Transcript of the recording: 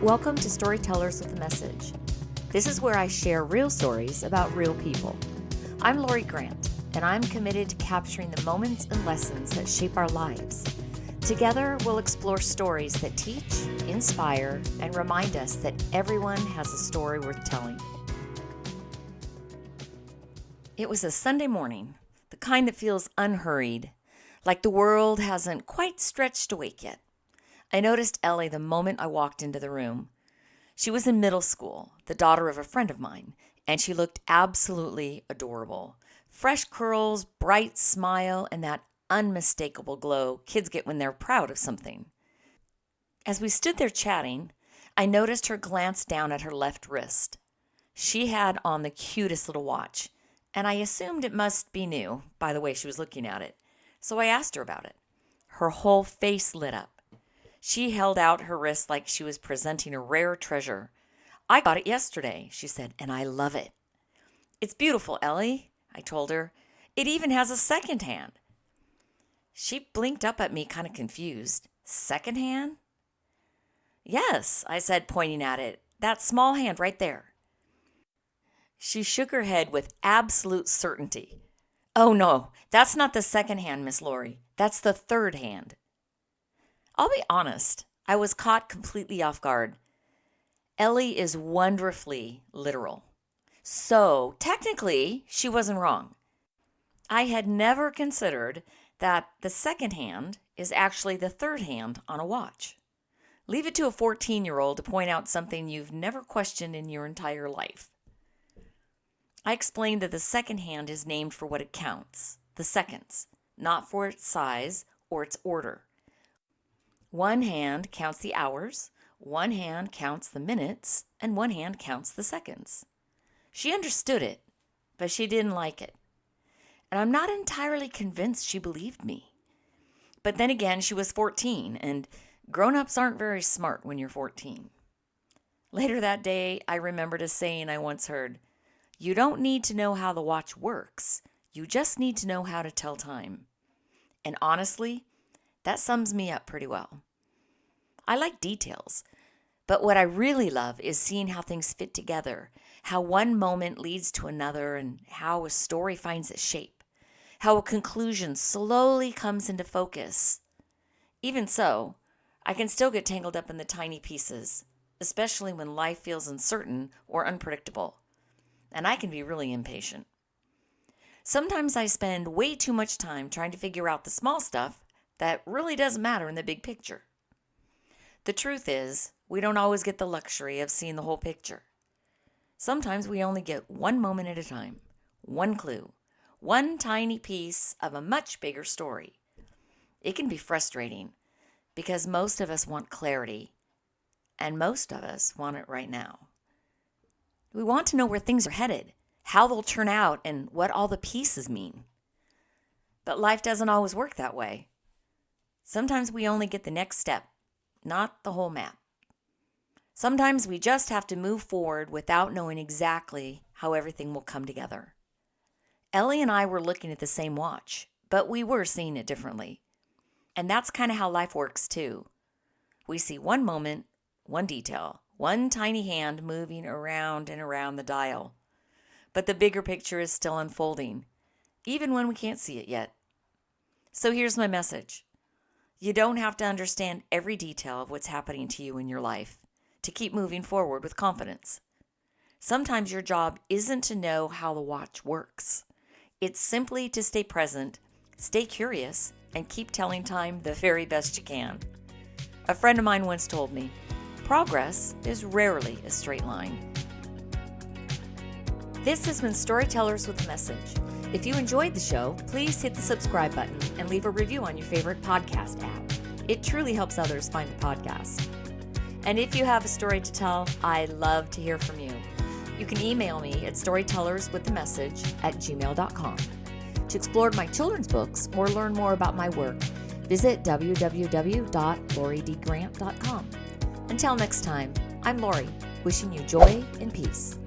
Welcome to Storytellers with a Message. This is where I share real stories about real people. I'm Lori Grant, and I'm committed to capturing the moments and lessons that shape our lives. Together, we'll explore stories that teach, inspire, and remind us that everyone has a story worth telling. It was a Sunday morning, the kind that feels unhurried, like the world hasn't quite stretched awake yet. I noticed Ellie the moment I walked into the room. She was in middle school, the daughter of a friend of mine, and she looked absolutely adorable. Fresh curls, bright smile, and that unmistakable glow kids get when they're proud of something. As we stood there chatting, I noticed her glance down at her left wrist. She had on the cutest little watch, and I assumed it must be new by the way she was looking at it. So I asked her about it. Her whole face lit up. She held out her wrist like she was presenting a rare treasure. "I got it yesterday," she said, "and I love it." "It's beautiful, Ellie," I told her. "It even has a second hand." She blinked up at me, kind of confused. "Second hand?" "Yes," I said, pointing at it. "That small hand right there." She shook her head with absolute certainty. "Oh, no, that's not the second hand, Miss Lori. That's the third hand." I'll be honest, I was caught completely off guard. Ellie is wonderfully literal. So, technically, she wasn't wrong. I had never considered that the second hand is actually the third hand on a watch. Leave it to a 14-year-old to point out something you've never questioned in your entire life. I explained that the second hand is named for what it counts, the seconds, not for its size or its order. One hand counts the hours, one hand counts the minutes, and one hand counts the seconds. She understood it, but she didn't like it. And I'm not entirely convinced she believed me. But then again, she was 14, and grown-ups aren't very smart when you're 14. Later that day, I remembered a saying I once heard, "You don't need to know how the watch works. You just need to know how to tell time." And honestly, that sums me up pretty well. I like details, but what I really love is seeing how things fit together, how one moment leads to another, and how a story finds its shape, how a conclusion slowly comes into focus. Even so, I can still get tangled up in the tiny pieces, especially when life feels uncertain or unpredictable, and I can be really impatient. Sometimes I spend way too much time trying to figure out the small stuff that really doesn't matter in the big picture. The truth is, we don't always get the luxury of seeing the whole picture. Sometimes we only get one moment at a time, one clue, one tiny piece of a much bigger story. It can be frustrating because most of us want clarity, and most of us want it right now. We want to know where things are headed, how they'll turn out, and what all the pieces mean. But life doesn't always work that way. Sometimes we only get the next step, not the whole map. Sometimes we just have to move forward without knowing exactly how everything will come together. Ellie and I were looking at the same watch, but we were seeing it differently. And that's kind of how life works too. We see one moment, one detail, one tiny hand moving around and around the dial. But the bigger picture is still unfolding, even when we can't see it yet. So here's my message. You don't have to understand every detail of what's happening to you in your life to keep moving forward with confidence. Sometimes your job isn't to know how the watch works. It's simply to stay present, stay curious, and keep telling time the very best you can. A friend of mine once told me, progress is rarely a straight line. This has been Storytellers with a Message. If you enjoyed the show, please hit the subscribe button and leave a review on your favorite podcast app. It truly helps others find the podcast. And if you have a story to tell, I love to hear from you. You can email me at storytellerswithamessage@gmail.com. To explore my children's books or learn more about my work, visit www.loridgrant.com. Until next time, I'm Lori, wishing you joy and peace.